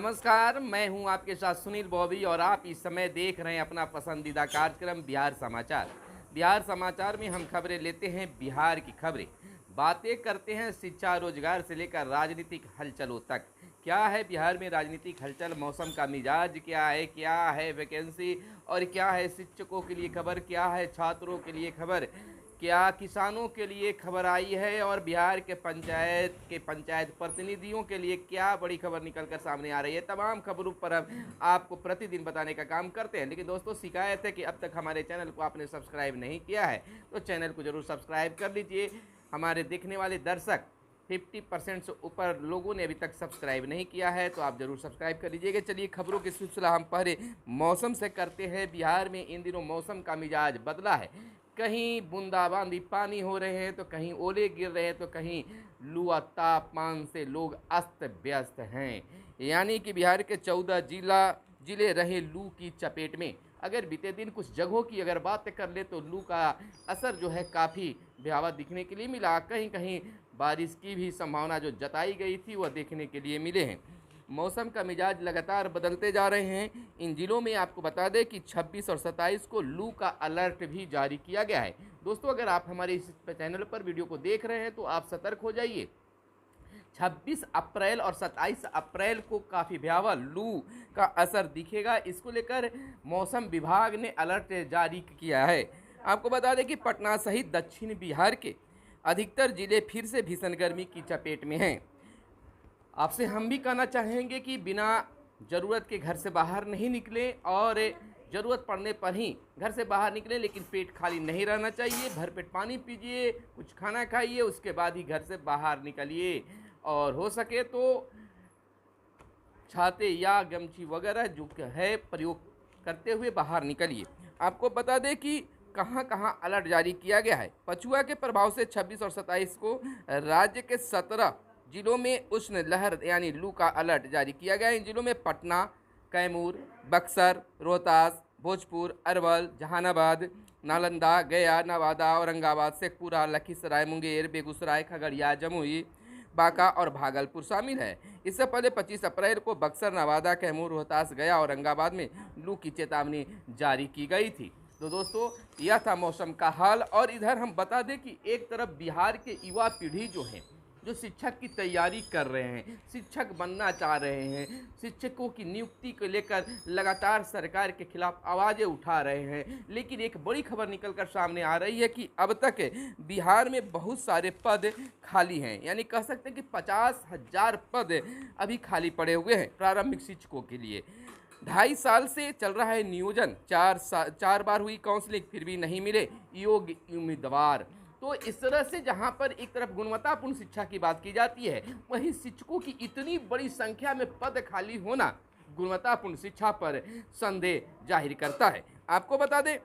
नमस्कार, मैं हूं आपके साथ सुनील बॉबी और आप इस समय देख रहे हैं अपना पसंदीदा कार्यक्रम बिहार समाचार। बिहार समाचार में हम खबरें लेते हैं बिहार की खबरें, बातें करते हैं शिक्षा रोजगार से लेकर राजनीतिक हलचलों तक। क्या है बिहार में राजनीतिक हलचल, मौसम का मिजाज क्या है वैकेंसी और क्या है शिक्षकों के लिए खबर, क्या है छात्रों के लिए खबर, क्या किसानों के लिए खबर आई है और बिहार के पंचायत प्रतिनिधियों के लिए क्या बड़ी खबर निकल कर सामने आ रही है। तमाम खबरों पर हम आपको प्रतिदिन बताने का काम करते हैं। लेकिन दोस्तों, शिकायत है कि अब तक हमारे चैनल को आपने सब्सक्राइब नहीं किया है, तो चैनल को जरूर सब्सक्राइब कर लीजिए। हमारे देखने वाले दर्शक 50% से ऊपर लोगों ने अभी तक सब्सक्राइब नहीं किया है, तो आप जरूर सब्सक्राइब कर लीजिएगा। चलिए खबरों की सिलसिला हम पहले मौसम से करते हैं। बिहार में इन दिनों मौसम का मिजाज बदला है। कहीं बूंदाबांदी पानी हो रहे हैं, तो कहीं ओले गिर रहे हैं, तो कहीं लू और तापमान से लोग अस्त व्यस्त हैं। यानी कि बिहार के 14 जिले रहे लू की चपेट में। अगर बीते दिन कुछ जगहों की अगर बात कर ले तो लू का असर जो है काफ़ी भयावह दिखने के लिए मिला। कहीं कहीं बारिश की भी संभावना जो जताई गई थी वह देखने के लिए मिले हैं। मौसम का मिजाज लगातार बदलते जा रहे हैं। इन जिलों में आपको बता दें कि 26 और 27 को लू का अलर्ट भी जारी किया गया है। दोस्तों, अगर आप हमारे इस चैनल पर वीडियो को देख रहे हैं तो आप सतर्क हो जाइए। 26 अप्रैल और 27 अप्रैल को काफ़ी भयावह लू का असर दिखेगा। इसको लेकर मौसम विभाग ने अलर्ट जारी किया है। आपको बता दें कि पटना सहित दक्षिण बिहार के अधिकतर जिले फिर से भीषण गर्मी की चपेट में हैं। आपसे हम भी कहना चाहेंगे कि बिना ज़रूरत के घर से बाहर नहीं निकलें और ज़रूरत पड़ने पर ही घर से बाहर निकलें, लेकिन पेट खाली नहीं रहना चाहिए। भरपेट पानी पीजिए, कुछ खाना खाइए, उसके बाद ही घर से बाहर निकलिए और हो सके तो छाते या गमछी वगैरह जो है प्रयोग करते हुए बाहर निकलिए। आपको बता दें कि कहां कहां अलर्ट जारी किया गया है। पछुआ के प्रभाव से 26 और 27 को राज्य के 17 जिलों में उष्ण लहर यानी लू का अलर्ट जारी किया गया है। इन जिलों में पटना, कैमूर, बक्सर, रोहतास, भोजपुर, अरवल, जहानाबाद, नालंदा, गया, नवादा, औरंगाबाद, शेखपुरा, लखीसराय, मुंगेर, बेगूसराय, खगड़िया, जमुई, बांका और भागलपुर शामिल है। इससे पहले 25 अप्रैल को बक्सर, नवादा, कैमूर, रोहतास, गया और औरंगाबाद में लू की चेतावनी जारी की गई थी। तो दोस्तों, यह था मौसम का हाल। और इधर हम बता दें कि एक तरफ बिहार के युवा पीढ़ी जो है, जो शिक्षक की तैयारी कर रहे हैं, शिक्षक बनना चाह रहे हैं, शिक्षकों की नियुक्ति को लेकर लगातार सरकार के खिलाफ आवाज़ें उठा रहे हैं। लेकिन एक बड़ी खबर निकलकर सामने आ रही है कि अब तक बिहार में बहुत सारे पद खाली हैं। यानी कह सकते हैं कि 50,000 पद अभी खाली पड़े हुए हैं प्रारंभिक शिक्षकों के लिए। 2.5 साल से चल रहा है नियोजन, 4 बार हुई काउंसलिंग, फिर भी नहीं मिले योग्य उम्मीदवार। तो इस तरह से जहां पर एक तरफ गुणवत्तापूर्ण शिक्षा की बात की जाती है, वहीं शिक्षकों की इतनी बड़ी संख्या में पद खाली होना गुणवत्तापूर्ण शिक्षा पर संदेह जाहिर करता है। आपको बता दें,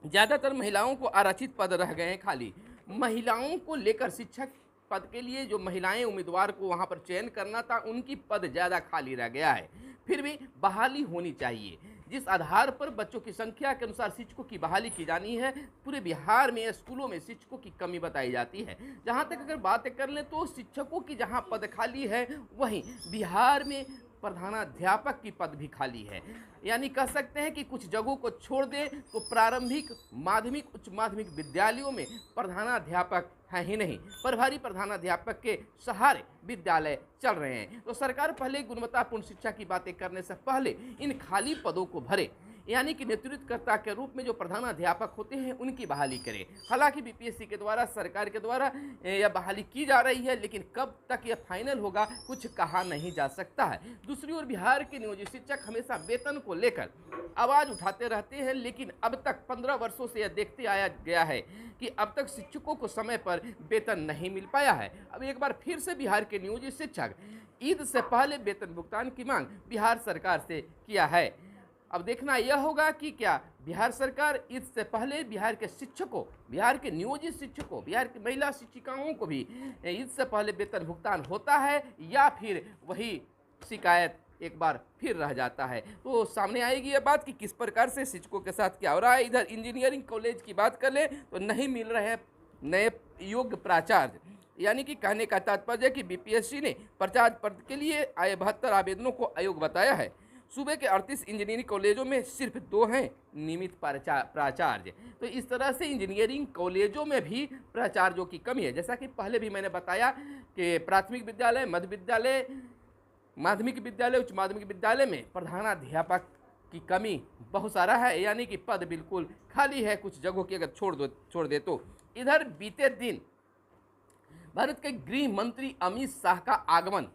ज़्यादातर महिलाओं को आरक्षित पद रह गए हैं खाली। महिलाओं को लेकर शिक्षक पद के लिए जो महिलाएं उम्मीदवार को वहां पर चयन करना था, उनकी पद ज़्यादा खाली रह गया है। फिर भी बहाली होनी चाहिए। जिस आधार पर बच्चों की संख्या के अनुसार शिक्षकों की बहाली की जानी है, पूरे बिहार में स्कूलों में शिक्षकों की कमी बताई जाती है। जहां तक अगर बात कर लें तो शिक्षकों की जहां पद खाली है, वहीं बिहार में प्रधानाध्यापक की पद भी खाली है। यानी कह सकते हैं कि कुछ जगहों को छोड़ दें तो प्रारंभिक, माध्यमिक, उच्च माध्यमिक विद्यालयों में प्रधानाध्यापक है ही नहीं। प्रभारी प्रधानाध्यापक के सहारे विद्यालय चल रहे हैं। तो सरकार पहले गुणवत्तापूर्ण शिक्षा की बातें करने से पहले इन खाली पदों को भरे, यानी कि नेतृत्वकर्ता के रूप में जो प्रधानाध्यापक होते हैं उनकी बहाली करें। हालांकि बीपीएससी के द्वारा, सरकार के द्वारा यह बहाली की जा रही है, लेकिन कब तक यह फाइनल होगा कुछ कहा नहीं जा सकता है। दूसरी ओर बिहार के नियोजित शिक्षक हमेशा वेतन को लेकर आवाज़ उठाते रहते हैं, लेकिन अब तक 15 वर्षों से यह देखते आया गया है कि अब तक शिक्षकों को समय पर वेतन नहीं मिल पाया है। अब एक बार फिर से बिहार के नियोजित शिक्षक ईद से पहले वेतन भुगतान की मांग बिहार सरकार से किया है। अब देखना यह होगा कि क्या बिहार सरकार ईद से पहले बिहार के शिक्षकों, बिहार के नियोजित शिक्षकों, बिहार की महिला शिक्षिकाओं को भी ईद से पहले वेतन भुगतान होता है, या फिर वही शिकायत एक बार फिर रह जाता है। तो सामने आएगी यह बात कि किस प्रकार से शिक्षकों के साथ क्या हो रहा है। इधर इंजीनियरिंग कॉलेज की बात कर ले तो नहीं मिल रहे हैं नए योग्य प्राचार्य। यानी कि कहने का तात्पर्य है कि बीपीएससी ने प्राचार्य पद के लिए आए 72 आवेदनों को अयोग्य बताया है। सूबे के 38 इंजीनियरिंग कॉलेजों में सिर्फ 2 हैं नियमित प्राचार्य। तो इस तरह से इंजीनियरिंग कॉलेजों में भी प्राचार्यों की कमी है। जैसा कि पहले भी मैंने बताया कि प्राथमिक विद्यालय, मध्य विद्यालय, माध्यमिक विद्यालय, उच्च माध्यमिक विद्यालय में प्रधानाध्यापक की कमी बहुत सारा है, यानी कि पद बिल्कुल खाली है कुछ जगहों की अगर छोड़ दे तो। इधर बीते दिन भारत के गृह मंत्री अमित शाह का आगमन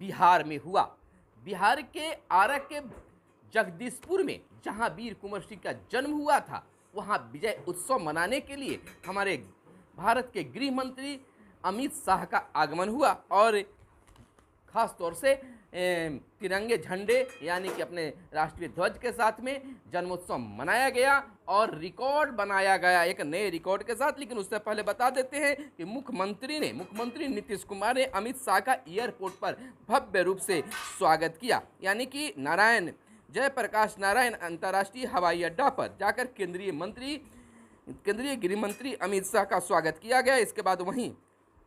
बिहार में हुआ। बिहार के आरा के जगदीशपुर में, जहां वीर कुंवर सिंह का जन्म हुआ था, वहां विजय उत्सव मनाने के लिए हमारे भारत के गृह मंत्री अमित शाह का आगमन हुआ और खास तौर से तिरंगे झंडे यानी कि अपने राष्ट्रीय ध्वज के साथ में जन्मोत्सव मनाया गया और रिकॉर्ड बनाया गया एक नए रिकॉर्ड के साथ। लेकिन उससे पहले बता देते हैं कि मुख्यमंत्री नीतीश कुमार ने अमित शाह का एयरपोर्ट पर भव्य रूप से स्वागत किया। यानी कि जयप्रकाश नारायण अंतर्राष्ट्रीय हवाई अड्डा पर जाकर केंद्रीय गृह मंत्री अमित शाह का स्वागत किया गया। इसके बाद वहीं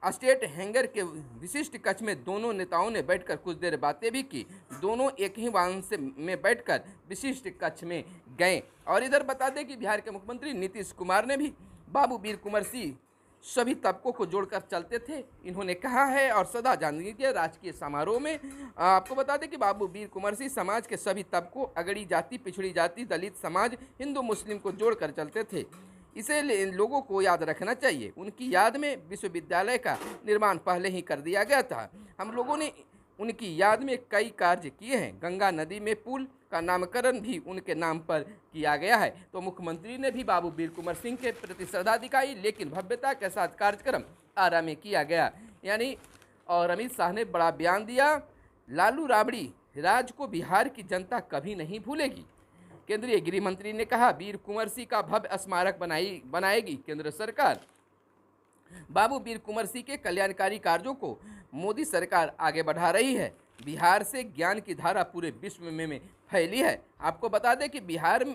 स्टेट हैंगर के विशिष्ट कक्ष में दोनों नेताओं ने बैठकर कुछ देर बातें भी की। दोनों एक ही वाहन में बैठकर विशिष्ट कक्ष में गए। और इधर बता दें कि बिहार के मुख्यमंत्री नीतीश कुमार ने भी बाबू वीर कुंवर सिंह सभी तबकों को जोड़कर चलते थे, इन्होंने कहा है। और सदा जानवी के राजकीय समारोह में आपको बता दें कि बाबू वीर कुंवर सिंह समाज के सभी तबकों, अगड़ी जाति, पिछड़ी जाति, दलित समाज, हिंदू मुस्लिम को जोड़कर चलते थे। इसे लोगों को याद रखना चाहिए। उनकी याद में विश्वविद्यालय का निर्माण पहले ही कर दिया गया था। हम लोगों ने उनकी याद में कई कार्य किए हैं। गंगा नदी में पुल का नामकरण भी उनके नाम पर किया गया है। तो मुख्यमंत्री ने भी बाबू वीर कुंवर सिंह के प्रति श्रद्धा दिखाई, लेकिन भव्यता के साथ कार्यक्रम आरा में किया गया। यानी और अमित शाह ने बड़ा बयान दिया, लालू राबड़ी राज को बिहार की जनता कभी नहीं भूलेगी। केंद्रीय गृह मंत्री ने कहा, वीर कुंवर सिंह का भव्य स्मारक बनाएगी केंद्र सरकार। बाबू वीर कुंवर सिंह के कल्याणकारी कार्यों को मोदी सरकार आगे बढ़ा रही है। बिहार से ज्ञान की धारा पूरे विश्व में फैली है। आपको बता दें कि बिहार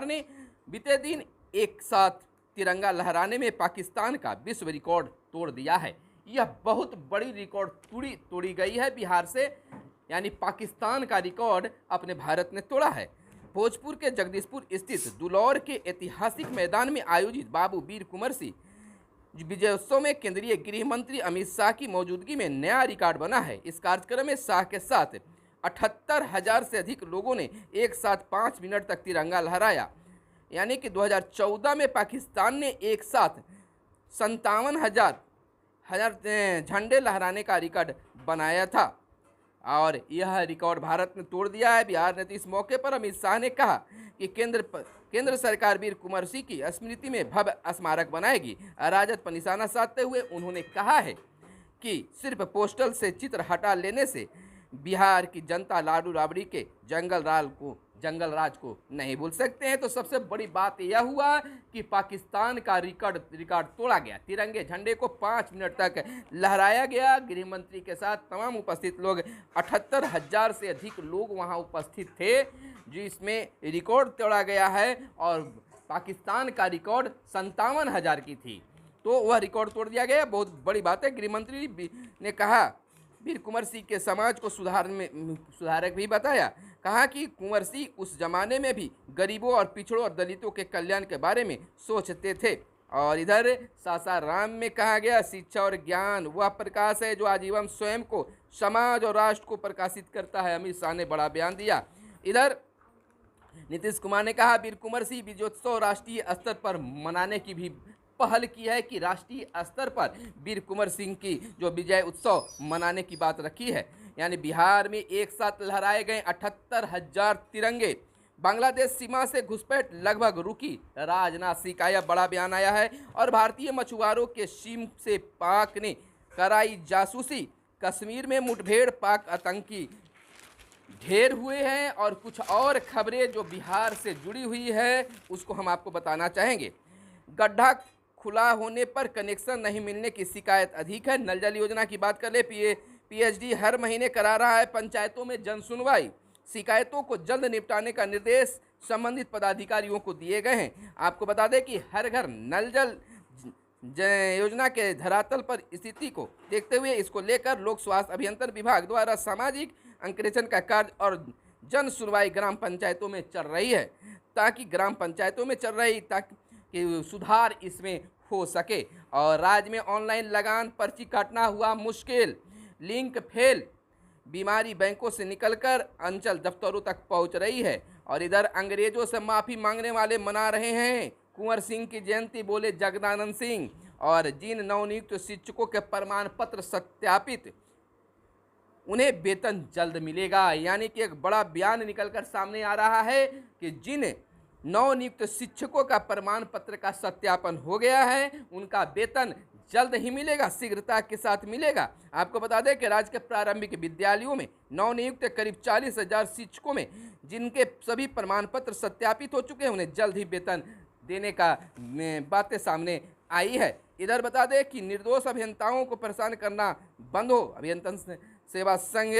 ने बीते दिन एक साथ तिरंगा लहराने में पाकिस्तान का विश्व रिकॉर्ड तोड़ दिया है। यह बहुत बड़ी रिकॉर्ड तोड़ी गई है बिहार से, यानी पाकिस्तान का रिकॉर्ड अपने भारत ने तोड़ा है। भोजपुर के जगदीशपुर स्थित दुलौर के ऐतिहासिक मैदान में आयोजित बाबू वीर कुंवर सिंह विजयोत्सव में केंद्रीय गृह मंत्री अमित शाह की मौजूदगी में नया रिकॉर्ड बना है। इस कार्यक्रम में शाह के साथ 78,000 से अधिक लोगों ने एक साथ 5 मिनट तक तिरंगा लहराया। यानी कि 2014 में पाकिस्तान ने एक साथ 57,000 झंडे लहराने का रिकॉर्ड बनाया था और यह रिकॉर्ड भारत ने तोड़ दिया है। बिहार ने इस मौके पर अमित शाह ने कहा कि केंद्र सरकार वीर कुंवर सिंह की स्मृति में भव्य स्मारक बनाएगी। राजद पर निशाना साधते हुए उन्होंने कहा है कि सिर्फ पोस्टल से चित्र हटा लेने से बिहार की जनता लालू राबड़ी के जंगल राज को नहीं भूल सकते हैं। तो सबसे बड़ी बात यह हुआ कि पाकिस्तान का रिकॉर्ड तोड़ा गया। तिरंगे झंडे को 5 मिनट तक लहराया गया। गृह मंत्री के साथ तमाम उपस्थित लोग 78,000 से अधिक लोग वहां उपस्थित थे, जिसमें रिकॉर्ड तोड़ा गया है। और पाकिस्तान का रिकॉर्ड 57,000 की थी, तो वह रिकॉर्ड तोड़ दिया गया। बहुत बड़ी बात है। गृह मंत्री ने कहा, वीर कुंवर सिंह के समाज को सुधारक भी बताया। कहा कि कुंवर सिंह उस जमाने में भी गरीबों और पिछड़ों और दलितों के कल्याण के बारे में सोचते थे। और इधर सासाराम में कहा गया, शिक्षा और ज्ञान वह प्रकाश है जो आजीवन स्वयं को, समाज और राष्ट्र को प्रकाशित करता है। अमित शाह ने बड़ा बयान दिया। इधर नीतीश कुमार ने कहा, वीर कुंवर सिंह विजयोत्सव राष्ट्रीय स्तर पर मनाने की भी पहल की है कि राष्ट्रीय स्तर पर वीर कुंवर सिंह की जो विजय उत्सव मनाने की बात रखी है। यानी बिहार में एक साथ लहराए गए 78,000 तिरंगे। बांग्लादेश सीमा से घुसपैठ लगभग रुकी। राजनाथ सिंह का यह बड़ा बयान आया है। और भारतीय मछुआरों के सीम से पाक ने कराई जासूसी। कश्मीर में मुठभेड़, पाक आतंकी ढेर हुए हैं। और कुछ और खबरें जो बिहार से जुड़ी हुई है उसको हम आपको बताना चाहेंगे। गड्ढा खुला होने पर कनेक्शन नहीं मिलने की शिकायत अधिक है। नल जल योजना की बात कर ले, पीएचडी हर महीने करा रहा है पंचायतों में जन सुनवाई। शिकायतों को जल्द निपटाने का निर्देश संबंधित पदाधिकारियों को दिए गए हैं। आपको बता दें कि हर घर योजना के धरातल पर स्थिति को देखते हुए इसको लेकर लोक स्वास्थ्य अभियंत्रण विभाग द्वारा सामाजिक अंकेक्षण का कार्य और जन सुनवाई ग्राम पंचायतों में चल रही है, ताकि ग्राम पंचायतों में चल रही ताकि सुधार इसमें हो सके। और राज्य में ऑनलाइन लगान पर्ची काटना हुआ मुश्किल, लिंक फेल, बीमारी बैंकों से निकलकर अंचल दफ्तरों तक पहुंच रही है। और इधर अंग्रेजों से माफ़ी मांगने वाले मना रहे हैं कुंवर सिंह की जयंती, बोले जगदानंद सिंह। और जिन नवनियुक्त शिक्षकों के प्रमाण पत्र सत्यापित, उन्हें वेतन जल्द मिलेगा। यानी कि एक बड़ा बयान निकलकर सामने आ रहा है कि जिन नवनियुक्त शिक्षकों का प्रमाण पत्र का सत्यापन हो गया है, उनका वेतन जल्द ही मिलेगा, शीघ्रता के साथ मिलेगा। आपको बता दें कि राज्य के प्रारंभिक विद्यालयों में नवनियुक्त करीब 40,000 शिक्षकों में जिनके सभी प्रमाण पत्र सत्यापित हो चुके हैं, उन्हें जल्द ही वेतन देने का बातें सामने आई है। इधर बता दें कि निर्दोष अभियंताओं को परेशान करना बंद हो। अभियंत्रण सेवा संघ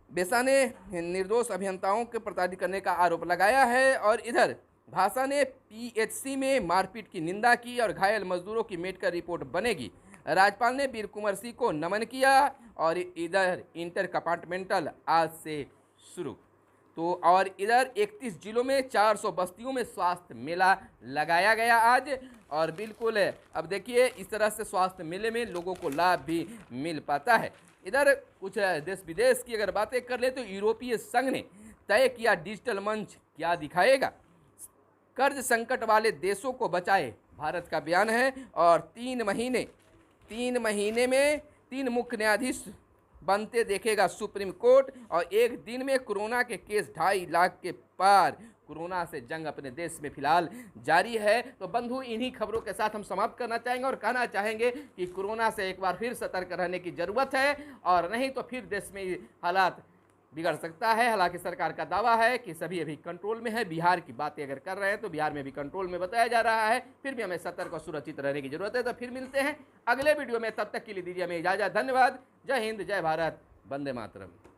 बेसा ने निर्दोष अभियंताओं के प्रताड़ित करने का आरोप लगाया है। और इधर भाषा ने पीएचसी में मारपीट की निंदा की और घायल मजदूरों की मेडिकल रिपोर्ट बनेगी। राज्यपाल ने वीर कुंवर सिंह को नमन किया। और इधर इंटर कंपार्टमेंटल आज से शुरू। तो और इधर 31 जिलों में 400 बस्तियों में स्वास्थ्य मेला लगाया गया आज। और बिल्कुल अब देखिए इस तरह से स्वास्थ्य मेले में लोगों को लाभ भी मिल पाता है। इधर कुछ देश विदेश की अगर बातें कर ले तो यूरोपीय संघ ने तय किया डिजिटल मंच क्या दिखाएगा, कर्ज संकट वाले देशों को बचाए, भारत का बयान है। और 3 महीने में 3 मुख्य न्यायाधीश बनते देखेगा सुप्रीम कोर्ट। और एक दिन में कोरोना के केस 2.5 लाख के पार। कोरोना से जंग अपने देश में फिलहाल जारी है। तो बंधु, इन्हीं खबरों के साथ हम समाप्त करना चाहेंगे और कहना चाहेंगे कि कोरोना से एक बार फिर सतर्क रहने की ज़रूरत है, और नहीं तो फिर देश में हालात बिगड़ सकता है। हालांकि सरकार का दावा है कि सभी अभी कंट्रोल में है। बिहार की बातें अगर कर रहे हैं तो बिहार में भी कंट्रोल में बताया जा रहा है। फिर भी हमें सतर्क और सुरक्षित रहने की जरूरत है। तो फिर मिलते हैं अगले वीडियो में, तब तक के लिए दीजिए हमें इजाज़त। धन्यवाद। जय हिंद, जय भारत, वंदे मातरम।